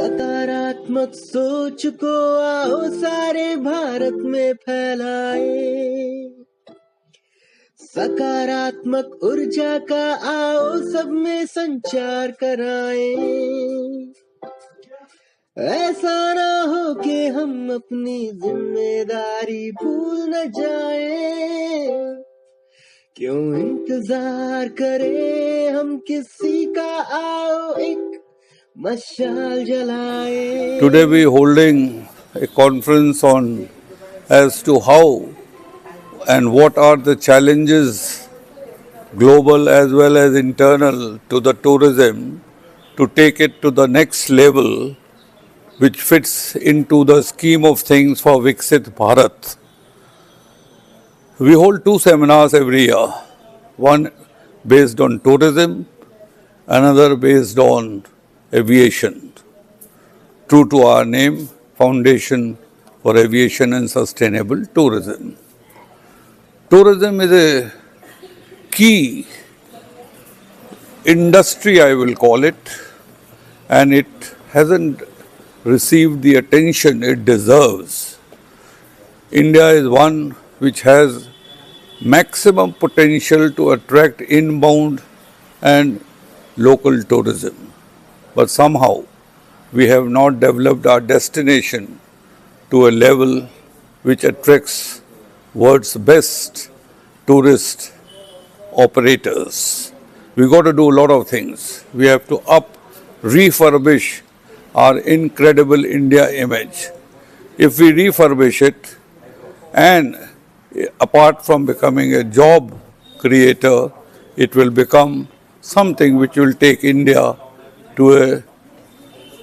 सकारात्मक सोच को आओ सारे भारत में फैलाए, सकारात्मक ऊर्जा का आओ सब में संचार कराए। ऐसा ना हो कि हम अपनी जिम्मेदारी भूल न जाए, क्यों इंतजार करें हम किसी का, आओ एक मशाल जलाए। Today we holding a conference on as to how and what are the challenges, global as well as internal, to the tourism to take it to the next level, which fits into the scheme of things for Viksit Bharat. We hold two seminars every year, one based on tourism, another based on aviation. True to our name, Foundation for Aviation and Sustainable Tourism. Tourism is a key industry, I will call it, and it hasn't received the attention it deserves. India is one which has maximum potential to attract inbound and local tourism, but somehow we have not developed our destination to a level which attracts world's best tourist operators. We got to do a lot of things. We have to refurbish our incredible India image. If we refurbish it, and apart from becoming a job creator, it will become something which will take India to a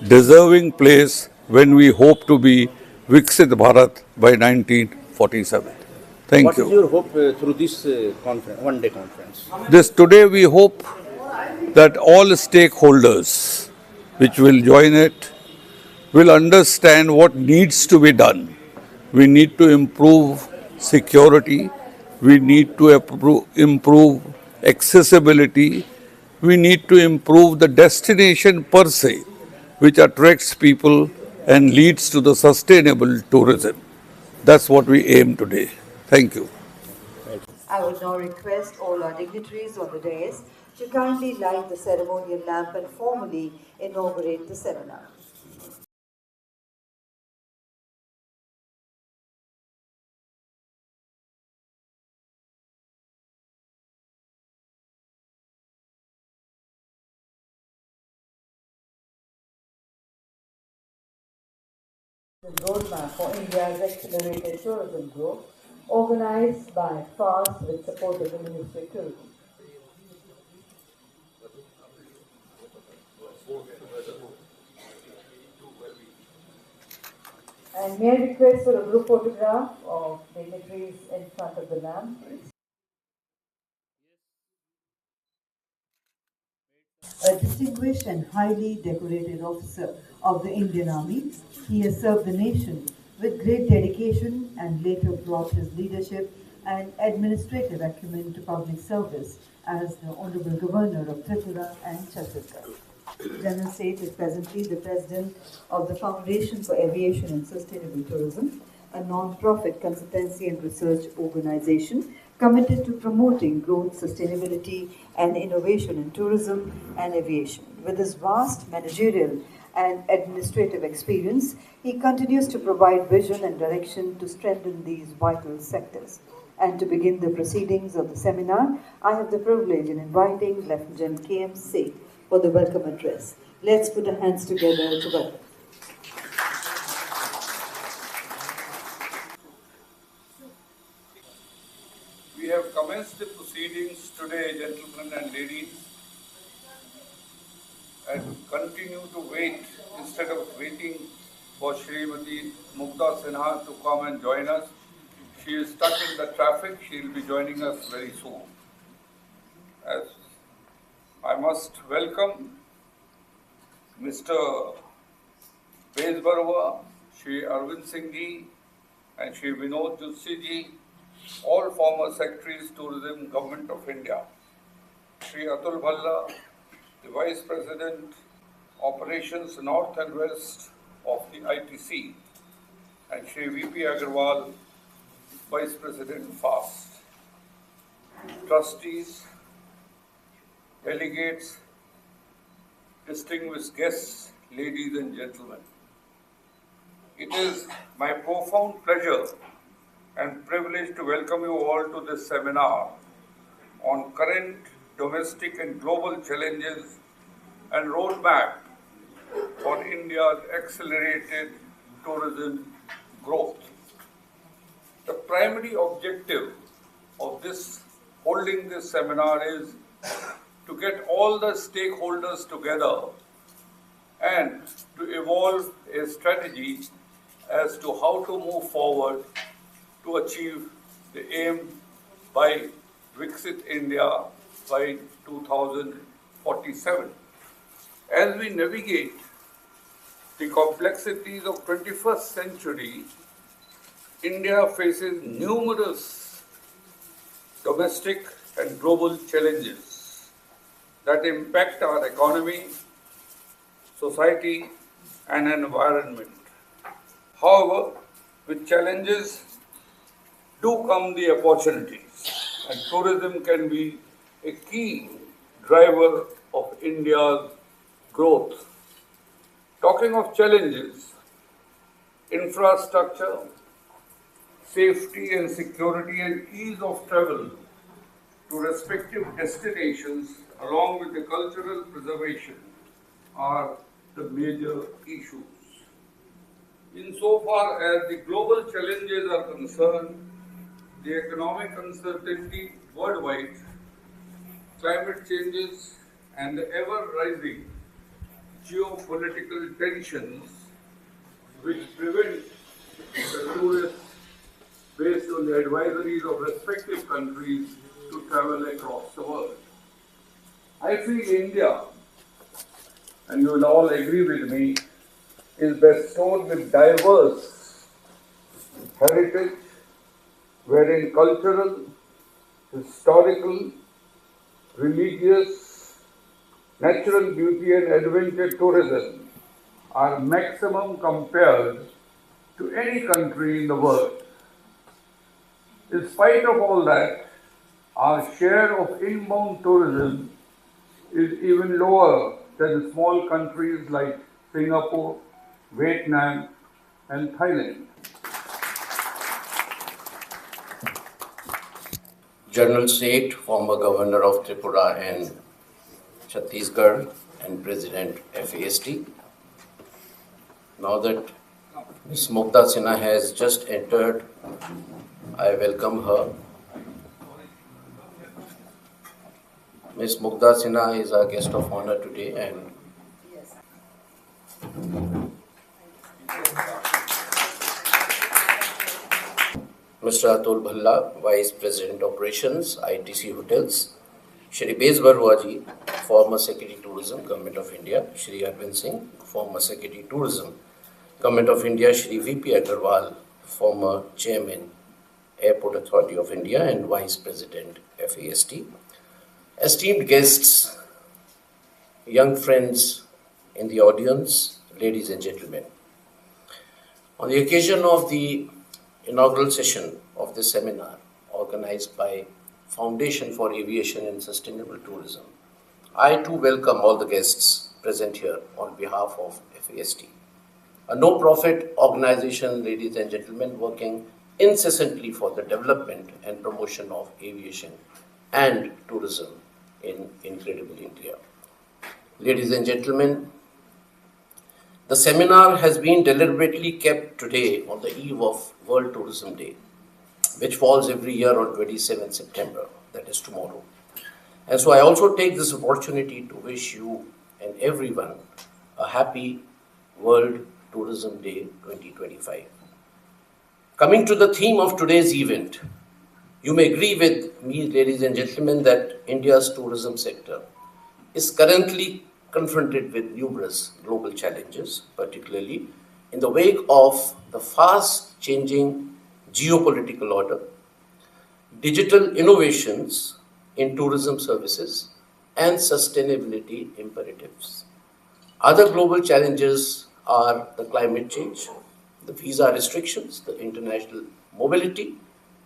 deserving place when we hope to be Viksit Bharat by 1947. Thank you. What is your hope through this conference, one-day conference? Today we hope that all stakeholders which will join it will understand what needs to be done. We need to improve security, we need to improve accessibility, we need to improve the destination per se, which attracts people and leads to the sustainable tourism. That's what we aim today. Thank you. I would now request all our dignitaries on the dais to kindly light the ceremonial lamp and formally inaugurate the seminar. The roadmap for India's accelerated tourism growth, organized by FAST with support of the Ministry of Tourism. And may I request for a group photograph of dignitaries in front of the lamp, please. A distinguished and highly decorated officer of the Indian Army, he has served the nation with great dedication and later brought his leadership and administrative acumen to public service as the Honorable Governor of Tripura and Chhattisgarh. General Seth is presently the President of the Foundation for Aviation and Sustainable Tourism, a non-profit consultancy and research organization committed to promoting growth, sustainability, and innovation in tourism and aviation. With his vast managerial and administrative experience, he continues to provide vision and direction to strengthen these vital sectors. And to begin the proceedings of the seminar, I have the privilege in inviting Lieutenant General K.M. Seth for the welcome address. Let's put our hands together to welcome. We have commenced the proceedings today, gentlemen and ladies, and continue to wait instead of waiting for Srimati Mukta Sinha to come and join us. She is stuck in the traffic. She will be joining us very soon. As I must welcome Mr. Bez Barua, Shri Arvind Singh ji, and Shri Vinod Jutsi ji, all former Secretaries Tourism, Government of India. Shri Atul Bhalla, the Vice President, Operations North and West of the ITC, and Shri VP Agarwal, Vice President FAST, trustees, delegates, distinguished guests, ladies and gentlemen. It is my profound pleasure and privilege to welcome you all to this seminar on current domestic and global challenges and roadmap for India's accelerated tourism growth. The primary objective of holding this seminar is to get all the stakeholders together and to evolve a strategy as to how to move forward to achieve the aim by Viksit India by 2047. As we navigate the complexities of 21st century, India faces numerous domestic and global challenges that impact our economy, society, and environment. However, with challenges do come the opportunities, and tourism can be a key driver of India's growth. Talking of challenges, infrastructure, safety and security and ease of travel to respective destinations along with the cultural preservation are the major issues. Insofar as the global challenges are concerned, the economic uncertainty worldwide, climate changes, and the ever-rising geopolitical tensions which prevent the tourists based on the advisories of respective countries to travel across the world. I feel India, and you will all agree with me, is bestowed with diverse heritage wherein cultural, historical, religious, natural beauty and adventure tourism are maximum compared to any country in the world. In spite of all that, our share of inbound tourism is even lower than small countries like Singapore, Vietnam, and Thailand. General State, former Governor of Tripura and Chhattisgarh, and President FAST. Now that Ms. Mugdha Sinha has just entered, I welcome her. Ms. Mugdha Sinha is our guest of honor today, and Mr. Atul Bhalla, Vice President Operations, ITC Hotels, Shri Bez Barua, former Secretary Tourism, Government of India, Shri Arvind Singh, former Secretary Tourism, Government of India, Shri VP Agarwal, former Chairman, Airport Authority of India and Vice President, FAST, esteemed guests, young friends in the audience, ladies and gentlemen. On the occasion of the inaugural session of this seminar organized by Foundation for Aviation and Sustainable Tourism, I too welcome all the guests present here on behalf of FAST, a no-profit organization, ladies and gentlemen, working incessantly for the development and promotion of aviation and tourism in incredible India. Ladies and gentlemen, the seminar has been deliberately kept today on the eve of World Tourism Day, which falls every year on 27th September, that is tomorrow. And so I also take this opportunity to wish you and everyone a happy World Tourism Day 2025. Coming to the theme of today's event, you may agree with me, ladies and gentlemen, that India's tourism sector is currently confronted with numerous global challenges, particularly in the wake of the fast-changing geopolitical order, digital innovations in tourism services, and sustainability imperatives. Other global challenges are the climate change, the visa restrictions, the international mobility,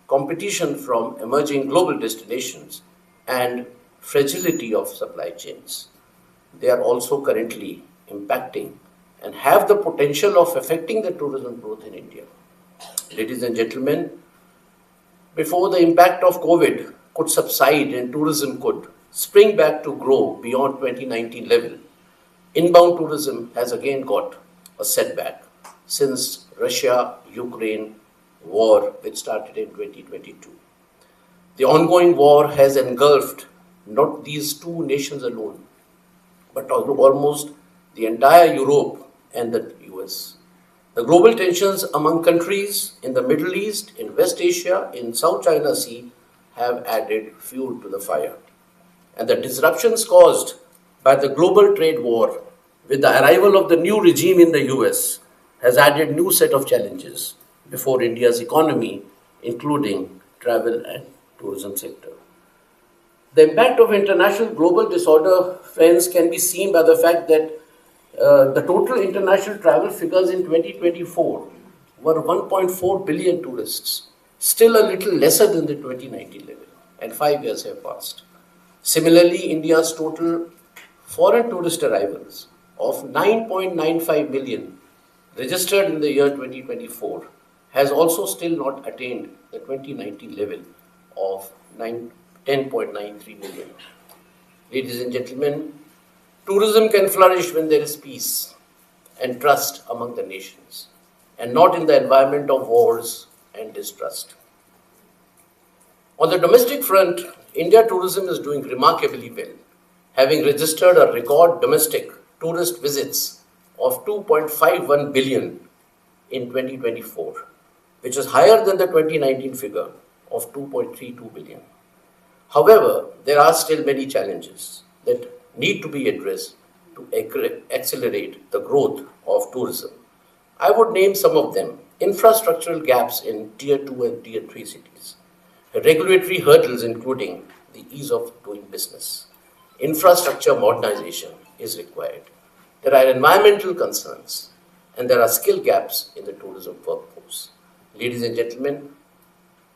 competition from emerging global destinations, and fragility of supply chains. They are also currently impacting and have the potential of affecting the tourism growth in India. Ladies and gentlemen, before the impact of COVID could subside and tourism could spring back to grow beyond 2019 level, inbound tourism has again got a setback since Russia-Ukraine war, which started in 2022. The ongoing war has engulfed not these two nations alone, but almost the entire Europe and the US. The global tensions among countries in the Middle East, in West Asia, in South China Sea have added fuel to the fire. And the disruptions caused by the global trade war with the arrival of the new regime in the US has added new set of challenges before India's economy, including travel and tourism sector. The impact of international global disorder, friends, can be seen by the fact that the total international travel figures in 2024 were 1.4 billion tourists, still a little lesser than the 2019 level, and 5 years have passed. Similarly, India's total foreign tourist arrivals of 9.95 million registered in the year 2024 has also still not attained the 2019 level of 10.93 million. Ladies and gentlemen, tourism can flourish when there is peace and trust among the nations, and not in the environment of wars and distrust. On the domestic front, India tourism is doing remarkably well, having registered a record domestic tourist visits of 2.51 billion in 2024, which is higher than the 2019 figure of 2.32 billion. However, there are still many challenges that need to be addressed to accelerate the growth of tourism. I would name some of them: infrastructural gaps in Tier 2 and Tier 3 cities, regulatory hurdles including the ease of doing business, infrastructure modernization is required. There are environmental concerns, and there are skill gaps in the tourism workforce. Ladies and gentlemen,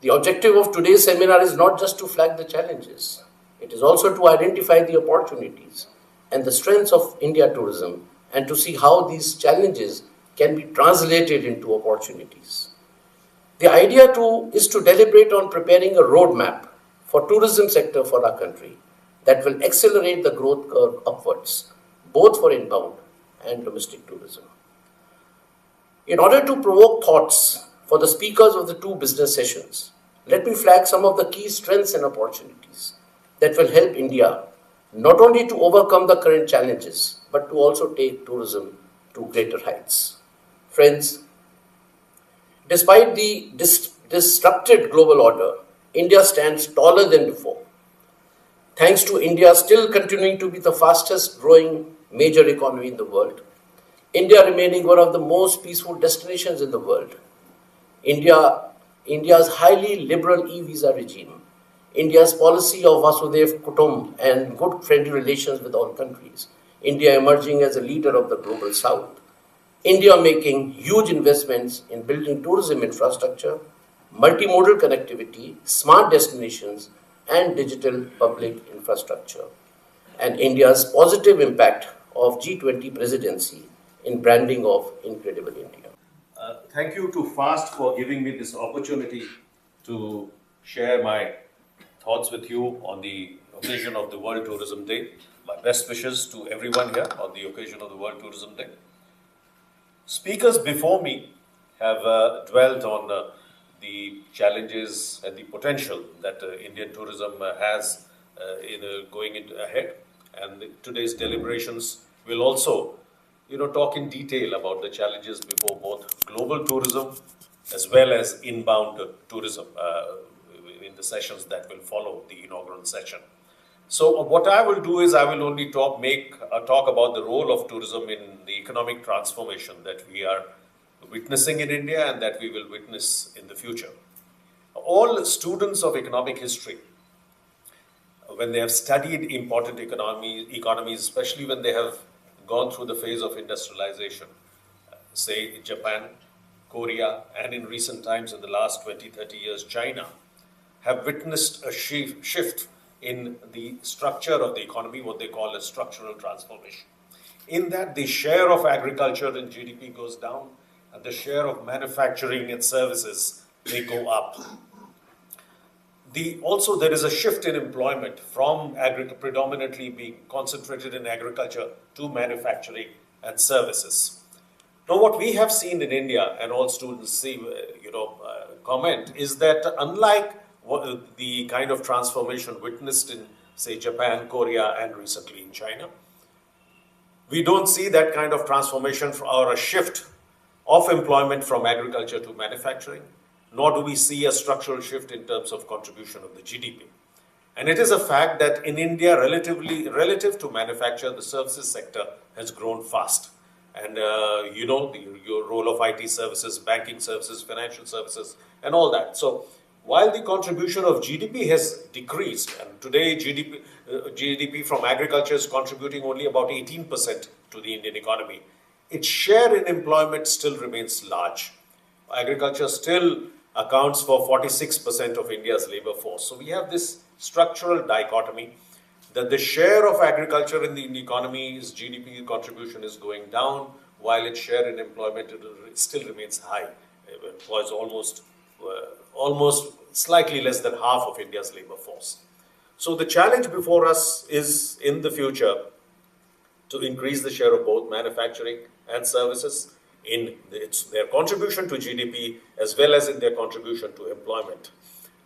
the objective of today's seminar is not just to flag the challenges, it is also to identify the opportunities and the strengths of India tourism and to see how these challenges can be translated into opportunities. The idea is to deliberate on preparing a roadmap for tourism sector for our country that will accelerate the growth curve upwards, both for inbound and domestic tourism. In order to provoke thoughts for the speakers of the two business sessions, let me flag some of the key strengths and opportunities that will help India not only to overcome the current challenges, but to also take tourism to greater heights. Friends, despite the disrupted global order, India stands taller than before. Thanks to India still continuing to be the fastest growing major economy in the world, India remaining one of the most peaceful destinations in the world, India's highly liberal e-visa regime, India's policy of Vasudev Kutum and good friendly relations with all countries, India emerging as a leader of the global south, India making huge investments in building tourism infrastructure, multimodal connectivity, smart destinations, and digital public infrastructure, and India's positive impact of G20 presidency in branding of Incredible India. Thank you to FAST for giving me this opportunity to share my thoughts with you on the occasion of the World Tourism Day. My best wishes to everyone here on the occasion of the World Tourism Day. Speakers before me have dwelt on the challenges and the potential that Indian tourism has in going ahead. And today's deliberations will also talk in detail about the challenges before both global tourism as well as inbound tourism in the sessions that will follow the inaugural session. So what I will do is I will only talk about the role of tourism in the economic transformation that we are witnessing in India and that we will witness in the future. All students of economic history, when they have studied important economies, especially when they have gone through the phase of industrialization, say Japan, Korea, and in recent times, in the last 20, 30 years, China, have witnessed a shift in the structure of the economy, what they call a structural transformation. In that, the share of agriculture in GDP goes down, and the share of manufacturing and services, they go up. Also, there is a shift in employment from predominantly being concentrated in agriculture to manufacturing and services. Now, what we have seen in India, and all students see, comment, is that unlike the kind of transformation witnessed in, say, Japan, Korea, and recently in China, we don't see that kind of transformation or a shift of employment from agriculture to manufacturing, nor do we see a structural shift in terms of contribution of the GDP. And it is a fact that in India, relative to manufacture, the services sector has grown fast. And your role of IT services, banking services, financial services, and all that. So while the contribution of GDP has decreased, and today GDP from agriculture is contributing only about 18% to the Indian economy, its share in employment still remains large. Agriculture still accounts for 46% of India's labor force. So we have this structural dichotomy that the share of agriculture in the economy's GDP contribution is going down, while its share in employment still remains high. It was almost slightly less than half of India's labor force. So the challenge before us is in the future to increase the share of both manufacturing and services in their contribution to GDP as well as in their contribution to employment.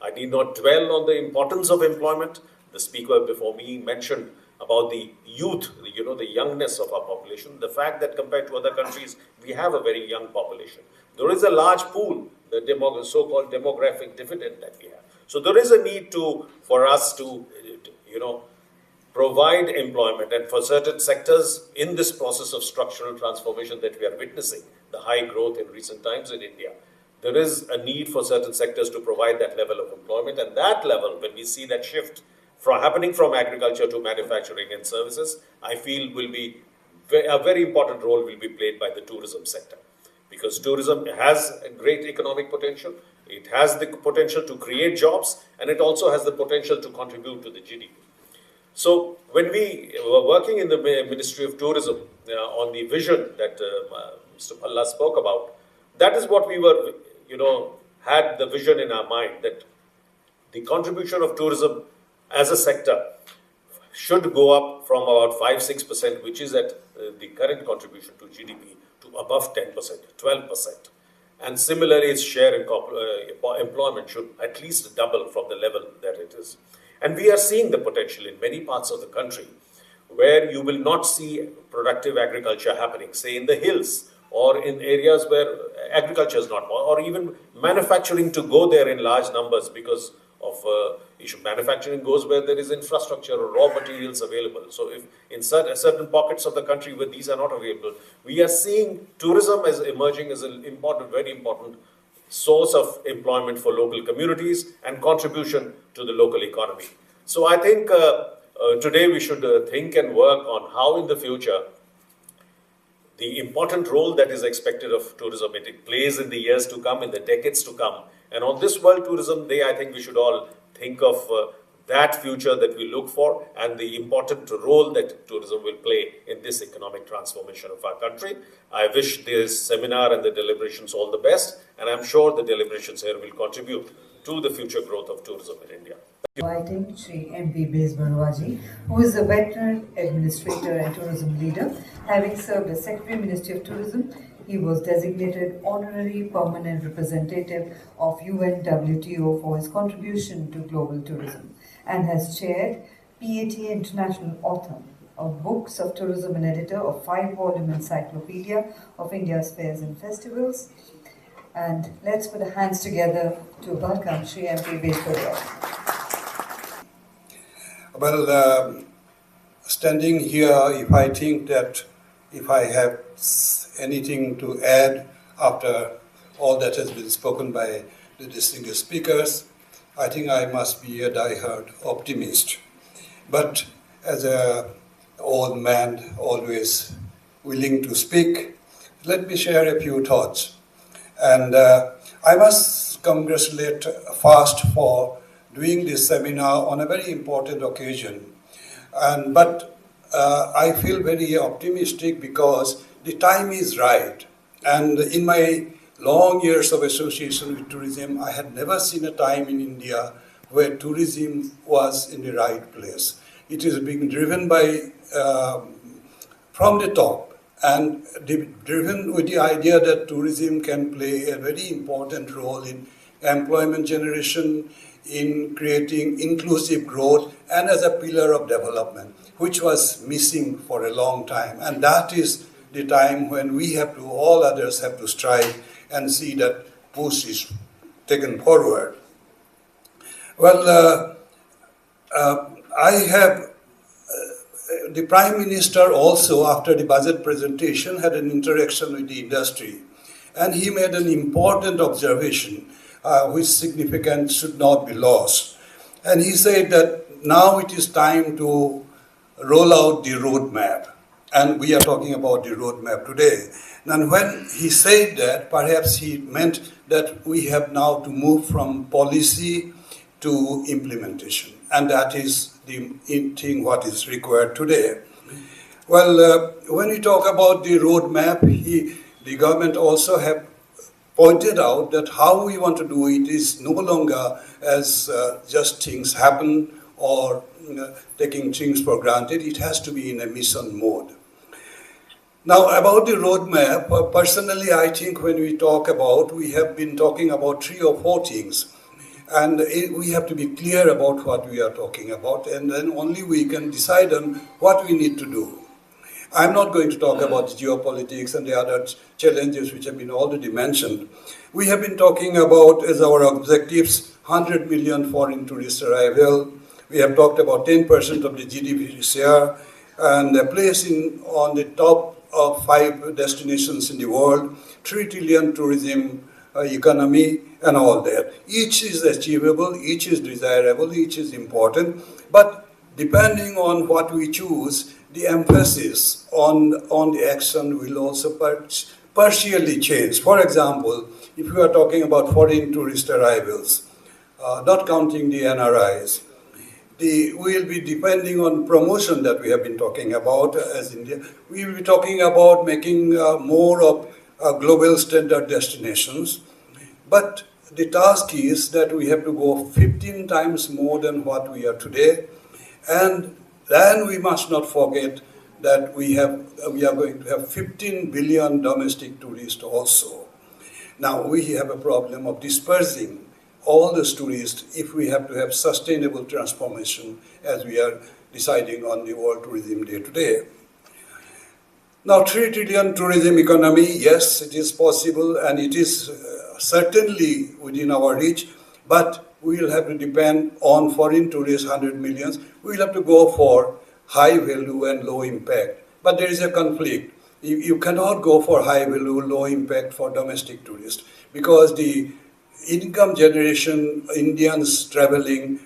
I need not dwell on the importance of employment. The speaker before me mentioned about the youth, the youngness of our population, the fact that compared to other countries, we have a very young population. There is a large pool, the so-called demographic dividend that we have. So there is a need for us to provide employment, and for certain sectors in this process of structural transformation that we are witnessing, the high growth in recent times in India, there is a need for certain sectors to provide that level of employment, and that level, when we see that shift happening from agriculture to manufacturing and services, I feel will be a very important role will be played by the tourism sector, because tourism has a great economic potential. It has the potential to create jobs, and it also has the potential to contribute to the GDP. So when we were working in the Ministry of Tourism on the vision that Mr. Bhalla spoke about, that is what we were, had the vision in our mind, that the contribution of tourism as a sector should go up from about 5-6%, which is at the current contribution to GDP, to above 10%, 12%. And similarly, its share in employment should at least double from the level that it is. And we are seeing the potential in many parts of the country where you will not see productive agriculture happening, say in the hills or in areas where agriculture is not, or even manufacturing to go there in large numbers because of manufacturing goes where there is infrastructure or raw materials available. So if in certain pockets of the country where these are not available, we are seeing tourism as emerging as an important, very important source of employment for local communities and contribution to the local economy. So I think today we should think and work on how in the future the important role that is expected of tourism it plays in the years to come, in the decades to come. And on this World Tourism Day, I think we should all think of that future that we look for and the important role that tourism will play in this economic transformation of our country. I wish this seminar and the deliberations all the best, and I'm sure the deliberations here will contribute to the future growth of tourism in India. Inviting Shri M.P. Bezbarwaji, who is a veteran administrator and tourism leader. Having served as Secretary Ministry of Tourism, he was designated Honorary Permanent Representative of UNWTO for his contribution to global tourism and has chaired PATA International Author of Books of Tourism and editor of 5-volume Encyclopedia of India's Fairs and Festivals. And let's put our hands together to welcome Shri M.P. Bezbarwaji. Well, standing here, if I think that if I have anything to add after all that has been spoken by the distinguished speakers, I think I must be a die-hard optimist. But as an old man, always willing to speak. Let me share a few thoughts. And I must congratulate FAST for doing this seminar on a very important occasion. But I feel very optimistic because the time is right. And in my long years of association with tourism, I had never seen a time in India where tourism was in the right place. It is being driven by from the top and driven with the idea that tourism can play a very important role in employment generation, in creating inclusive growth, and as a pillar of development, which was missing for a long time. And that is the time when we have to, all others have to strive and see that push is taken forward. Well, I have the Prime Minister also, after the budget presentation, had an interaction with the industry. And he made an important observation, which significance should not be lost. And he said that now it is time to roll out the roadmap. And we are talking about the roadmap today. And when he said that, perhaps he meant that we have now to move from policy to implementation. And that is the thing what is required today. Well, when we talk about the roadmap, the government also have pointed out that how we want to do it is no longer as just things happen or taking things for granted. It has to be in a mission mode. Now, about the roadmap, personally, I think when we talk about, we have been talking about 3 or 4 things. And we have to be clear about what we are talking about, and then only we can decide on what we need to do. I'm not going to talk about geopolitics and the other challenges which have been already mentioned. We have been talking about, as our objectives, 100 million foreign tourist arrival. We have talked about 10% of the GDP share and a place on the top of 5 destinations in the world, 3 trillion tourism economy, and all that. Each is achievable, each is desirable, each is important, but depending on what we choose, the emphasis on the action will also partially change. For example, if we are talking about foreign tourist arrivals, not counting the NRIs, we will be depending on promotion that we have been talking about as India. We will be talking about making more of global standard destinations, but the task is that we have to go 15 times more than what we are today, and then we must not forget that we are going to have 15 billion domestic tourists also. Now we have a problem of dispersing all those tourists if we have to have sustainable transformation as we are deciding on the World Tourism Day today. Now 3 trillion tourism economy, yes, it is possible and it is certainly within our reach, but we will have to depend on foreign tourists, 100 millions. We will have to go for high value and low impact. But there is a conflict. You cannot go for high value, low impact for domestic tourists because the income generation, Indians traveling,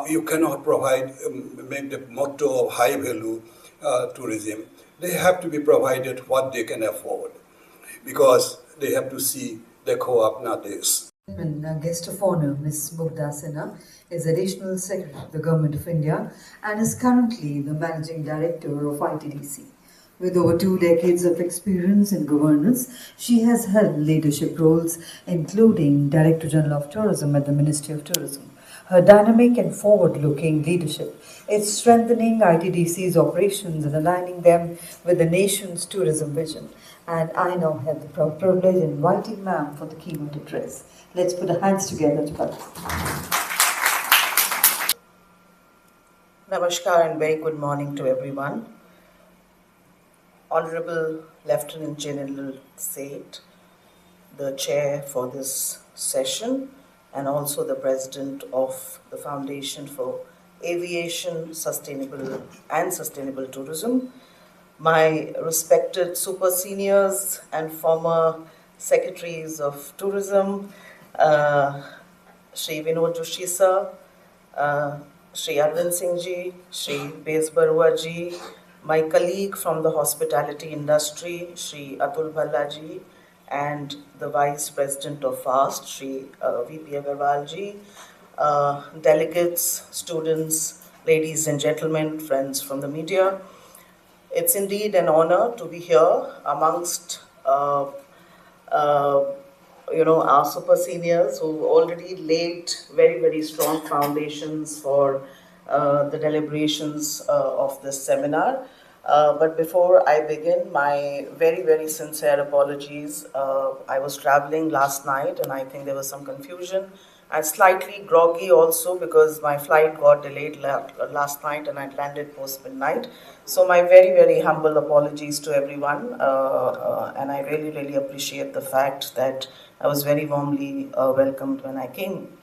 you cannot provide, make the motto of high value tourism. They have to be provided what they can afford because they have to see Dekho Apna Desh. Guest of honor, Ms. Mugdha Sinha, is Additional Secretary of the Government of India and is currently the Managing Director of ITDC. With over 2 decades of experience in governance, she has held leadership roles, including Director General of Tourism at the Ministry of Tourism. Her dynamic and forward-looking leadership is strengthening ITDC's operations and aligning them with the nation's tourism vision. And I now have the proud privilege of inviting ma'am for the keynote address. Let's put our hands together to her. Namaskar and very good morning to everyone. Honorable Lieutenant General Seth, the chair for this session, and also the president of the Foundation for Aviation, Sustainable Tourism, my respected super seniors and former secretaries of tourism, Shri Vinod Joshi sir, Shri Arvind Singh ji, Shri Bez Barua ji, my colleague from the hospitality industry, Shri Atul Bhallaji, and the Vice President of FAST, Shri VP Agarwalji, delegates, students, ladies and gentlemen, friends from the media. It's indeed an honor to be here amongst our super seniors who've already laid very, very strong foundations for the deliberations of this seminar. But before I begin, my very, very sincere apologies. I was traveling last night and I think there was some confusion. I'm slightly groggy also because my flight got delayed last night and I landed post midnight. So my very, very humble apologies to everyone. And I really, really appreciate the fact that I was very warmly welcomed when I came.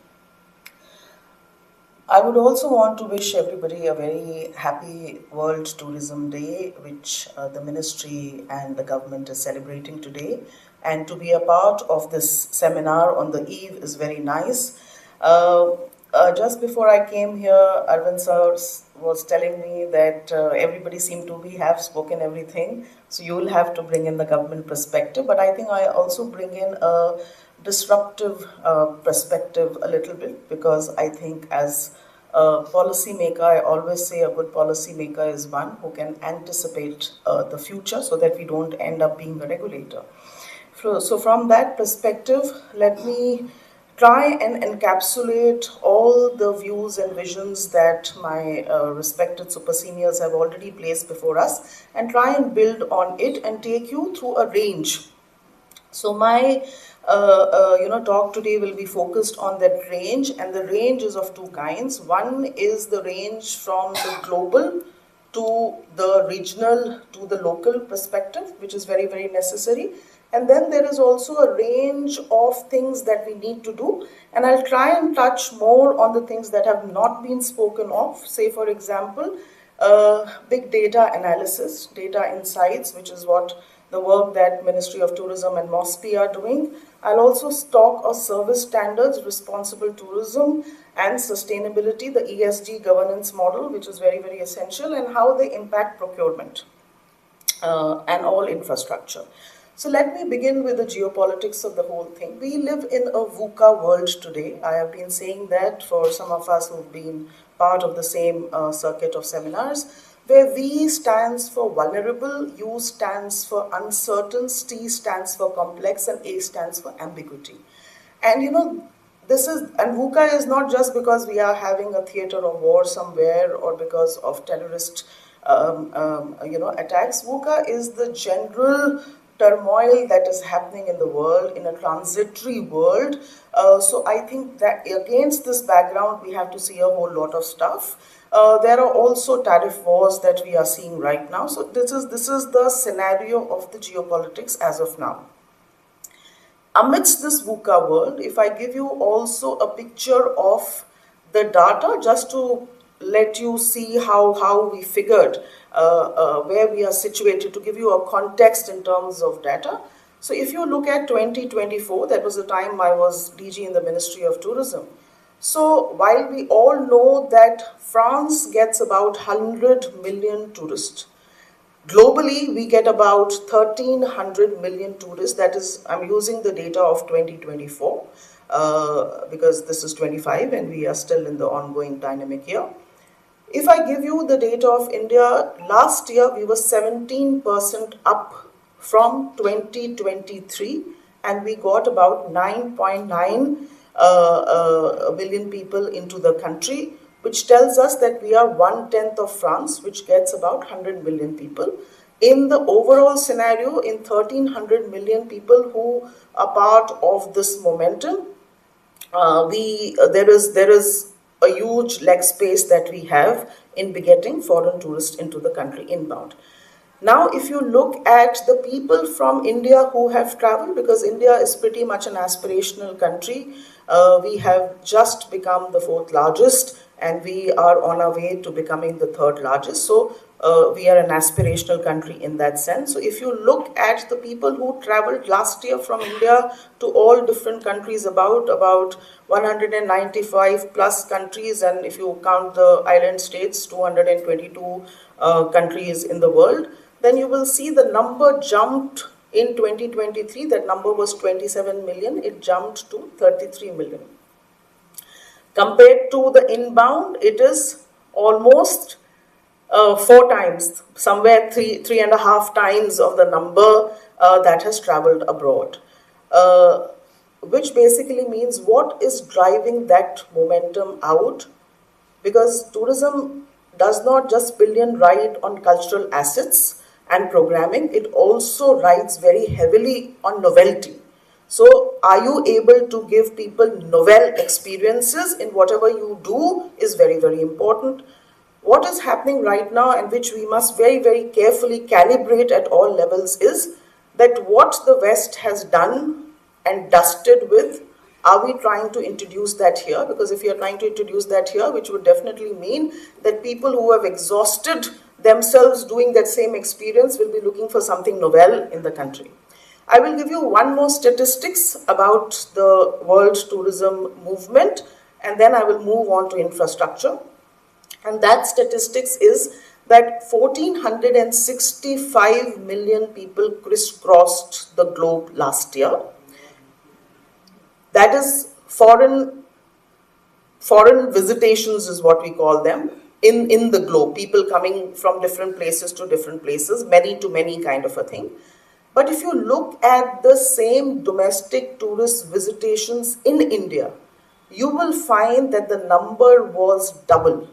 I would also want to wish everybody a very happy World Tourism Day, which the ministry and the government is celebrating today. And to be a part of this seminar on the eve is very nice. Just before I came here, Arvind sir was telling me that everybody seemed to have spoken everything. So you'll have to bring in the government perspective. But I think I also bring in a disruptive perspective a little bit, because I think as a policy maker, I always say a good policy maker is one who can anticipate the future so that we don't end up being a regulator. So from that perspective, let me try and encapsulate all the views and visions that my respected super seniors have already placed before us, and try and build on it and take you through a range. So my talk today will be focused on that range, and the range is of two kinds. One is the range from the global to the regional to the local perspective, which is very, very necessary. And then there is also a range of things that we need to do. And I'll try and touch more on the things that have not been spoken of. Say, for example, big data analysis, data insights, which is what the work that Ministry of Tourism and MOSPI are doing. I'll also talk of service standards, responsible tourism, and sustainability, the ESG governance model, which is very, very essential, and how they impact procurement and all infrastructure. So let me begin with the geopolitics of the whole thing. We live in a VUCA world today. I have been saying that for some of us who've been part of the same circuit of seminars, where V stands for vulnerable, U stands for uncertain, T stands for complex, and A stands for ambiguity. And and VUCA is not just because we are having a theater of war somewhere or because of terrorist attacks. VUCA is the general turmoil that is happening in the world, in a transitory world. So I think that against this background, we have to see a whole lot of stuff. There are also tariff wars that we are seeing right now. So this is the scenario of the geopolitics as of now. Amidst this VUCA world, if I give you also a picture of the data, just to let you see how we figured where we are situated, to give you a context in terms of data. So if you look at 2024, that was the time I was DG in the Ministry of Tourism. So while we all know that France gets about 100 million tourists, globally we get about 1,300 million tourists. That is, I'm using the data of 2024 because this is 25 and we are still in the ongoing dynamic year. If I give you the data of India, last year we were 17% up from 2023, and we got about 9.9 million people into the country, which tells us that we are 1/10 of France, which gets about 100 million people. In the overall scenario, in 1,300 million people who are part of this momentum, there is a huge leg space that we have in getting foreign tourists into the country inbound. Now, if you look at the people from India who have traveled, because India is pretty much an aspirational country, we have just become the 4th largest and we are on our way to becoming the 3rd largest. So we are an aspirational country in that sense. So if you look at the people who traveled last year from India to all different countries, about 195 plus countries, and if you count the island states, 222 countries in the world, then you will see the number jumped in 2023. That number was 27 million. It jumped to 33 million. Compared to the inbound, it is almost 4 times, somewhere three and a half times of the number that has traveled abroad. Which basically means what is driving that momentum out? Because tourism does not just ride on cultural assets and programming, it also rides very heavily on novelty. So are you able to give people novel experiences in whatever you do is very, very important. What is happening right now, and which we must very, very carefully calibrate at all levels, is that what the West has done and dusted with, are we trying to introduce that here? Because if you are trying to introduce that here, which would definitely mean that people who have exhausted themselves doing that same experience will be looking for something novel in the country. I will give you one more statistics about the world tourism movement, and then I will move on to infrastructure. And that statistics is that 1,465 million people crisscrossed the globe last year. That is foreign visitations is what we call them in the globe. People coming from different places to different places, many to many kind of a thing. But if you look at the same domestic tourist visitations in India, you will find that the number was double.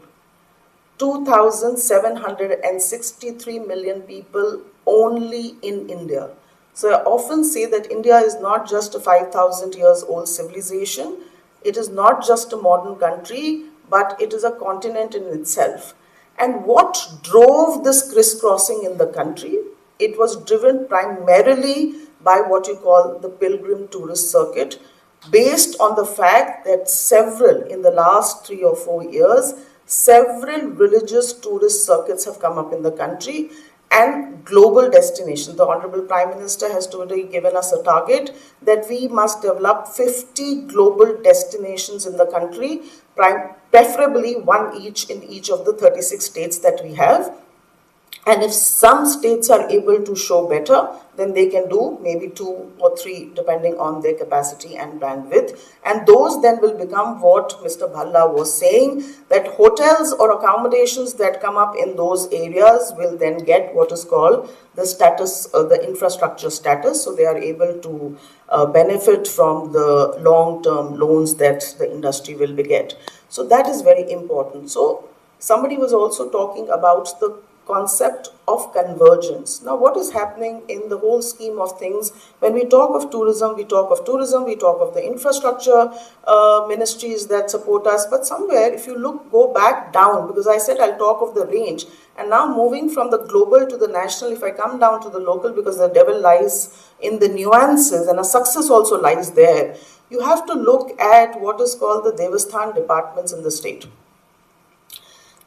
2,763 million people only in India. So I often say that India is not just a 5,000 years old civilization. It is not just a modern country, but it is a continent in itself. And what drove this crisscrossing in the country? It was driven primarily by what you call the pilgrim tourist circuit, based on the fact that in the last 3 or 4 years, several religious tourist circuits have come up in the country and global destinations. The Honorable Prime Minister has today given us a target that we must develop 50 global destinations in the country, preferably one each in each of the 36 states that we have. And if some states are able to show better, then they can do maybe 2 or 3 depending on their capacity and bandwidth. And those then will become what Mr. Bhalla was saying, that hotels or accommodations that come up in those areas will then get what is called the status, the infrastructure status. So they are able to benefit from the long-term loans that the industry will get. So that is very important. So somebody was also talking about the concept of convergence. Now, what is happening in the whole scheme of things? When we talk of tourism, we talk of the infrastructure ministries that support us. But somewhere, if you go back down, because I said I'll talk of the range, and now moving from the global to the national, if I come down to the local, because the devil lies in the nuances and a success also lies there, you have to look at what is called the Devasthan departments in the state.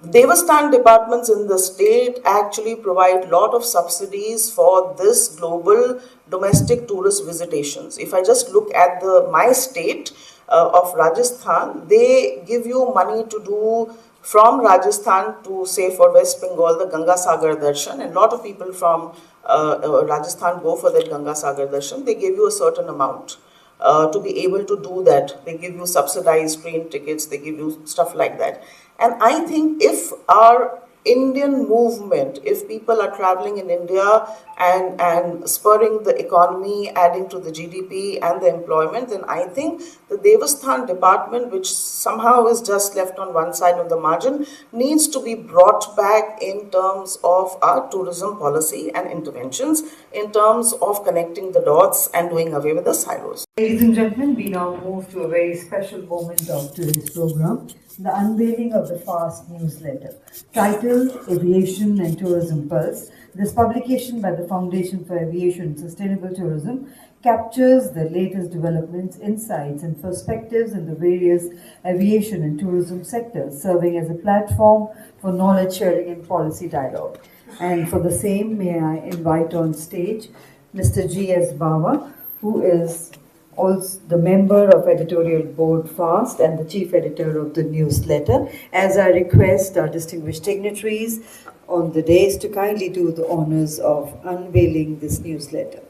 Devasthan departments in the state actually provide a lot of subsidies for this global domestic tourist visitations. If I just look at my state of Rajasthan, they give you money to do from Rajasthan to, say, for West Bengal, the Ganga Sagar Darshan, and a lot of people from Rajasthan go for that Ganga Sagar Darshan. They give you a certain amount to be able to do that. They give you subsidized train tickets, they give you stuff like that. And I think if our Indian movement, if people are traveling in India and spurring the economy, adding to the GDP and the employment, then I think the Devasthan department, which somehow is just left on one side of the margin, needs to be brought back in terms of our tourism policy and interventions, in terms of connecting the dots and doing away with the silos. Ladies and gentlemen, we now move to a very special moment of today's program, the unveiling of the FAST newsletter, titled Aviation and Tourism Pulse. This publication by the Foundation for Aviation and Sustainable Tourism captures the latest developments, insights, and perspectives in the various aviation and tourism sectors, serving as a platform for knowledge sharing and policy dialogue. And for the same, may I invite on stage Mr. G.S. Bawa, who is also the member of editorial board FAST and the chief editor of the newsletter, as I request our distinguished dignitaries on the dais to kindly do the honors of unveiling this newsletter.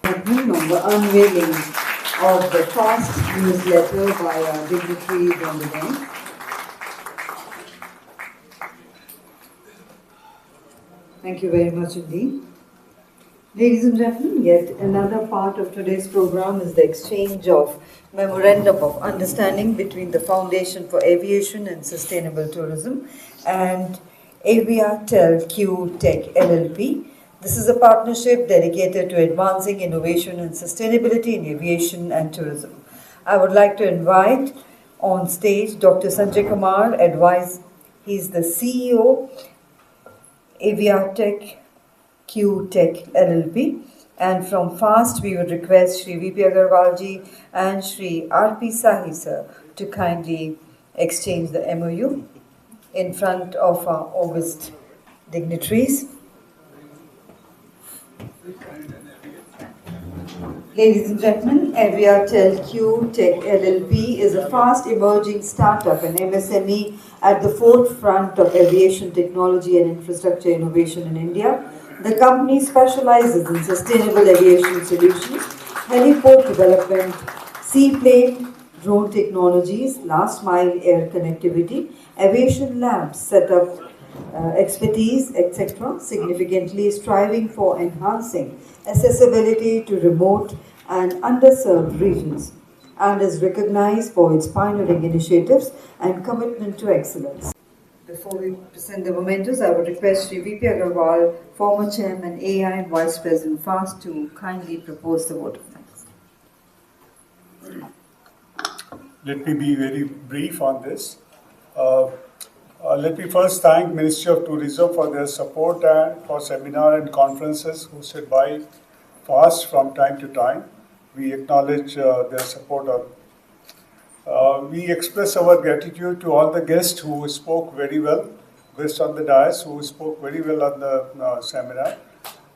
On the unveiling of the FAST newsletter by our dignitaries on the dais. Thank you very much indeed. Ladies and gentlemen, yet another part of today's program is the exchange of Memorandum of Understanding between the Foundation for Aviation and Sustainable Tourism and Aviatel Q Tech LLP. This is a partnership dedicated to advancing innovation and sustainability in aviation and tourism. I would like to invite on stage Dr. Sanjay Kumar, he's the CEO, Aviatech Q Tech LLP, and from FAST we would request Shri VP Agarwalji and Shri RP Sahi sir to kindly exchange the MOU in front of our august dignitaries. Ladies and gentlemen, Aviatel Q Tech LLP is a fast emerging startup, an MSME at the forefront of aviation technology and infrastructure innovation in India. The company specializes in sustainable aviation solutions, heliport development, seaplane, drone technologies, last mile air connectivity, aviation labs, setup expertise, etc., significantly striving for enhancing accessibility to remote and underserved regions, and is recognized for its pioneering initiatives and commitment to excellence. Before we present the mementos, I would request Shri VP Agarwal, former Chairman AI and Vice President FAST, to kindly propose the vote of thanks. Let me be very brief on this. Let me first thank Ministry of Tourism for their support and for seminar and conferences hosted by FAST from time to time. We acknowledge their support. We express our gratitude to all the guests who spoke very well, guests on the dais who spoke very well on the seminar.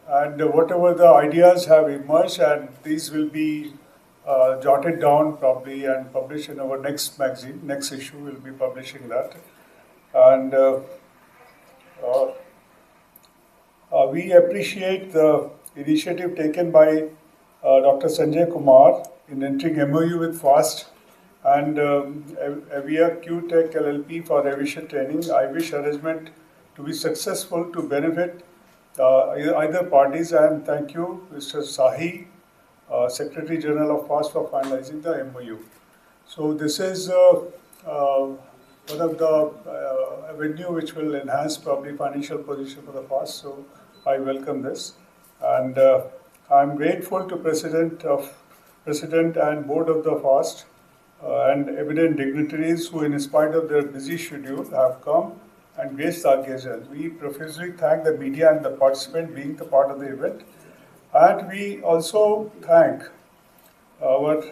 And whatever the ideas have emerged, and these will be jotted down probably and published in our next magazine. Next issue will be publishing that. And we appreciate the initiative taken by Dr. Sanjay Kumar in entering MOU with FAST and Avia Q Tech LLP for aviation training. I wish arrangement to be successful to benefit either parties, and thank you, Mr. Sahi, Secretary General of FAST, for finalizing the MOU. So this is one of the avenue which will enhance probably financial position for the FAST. So I welcome this, and I'm grateful to President and Board of the FAST and eminent dignitaries who, in spite of their busy schedule, have come and graced our occasion. We profusely thank the media and the participant being the part of the event, and we also thank our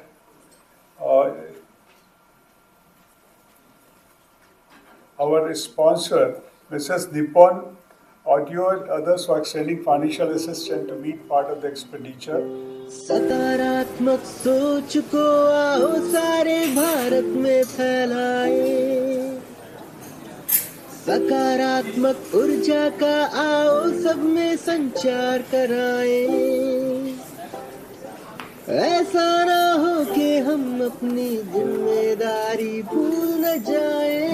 sponsor, Mrs. Nippon Audio and others, for extending financial assistance to meet part of the expenditure. सकारात्मक सोच को आओ सारे भारत में फैलाए, सकारात्मक ऊर्जा का आओ सब में संचार कराए। ऐसा ना हो कि हम अपनी जिम्मेदारी भूल न जाए,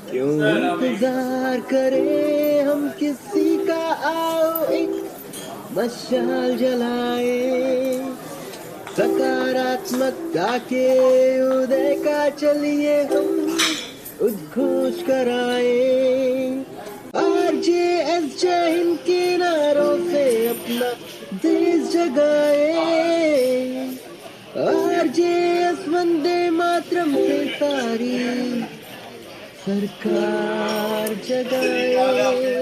क्यों इंतजार करें हम किसी का, आओ एक मशाल जलाए, सकारात्मकता के उदय का चलिए हम उद्घोष कराए। RJS जय हिंद के नारों से अपना देश जगाए, RJS वंदे मातरम से सारी सरकार जगाए।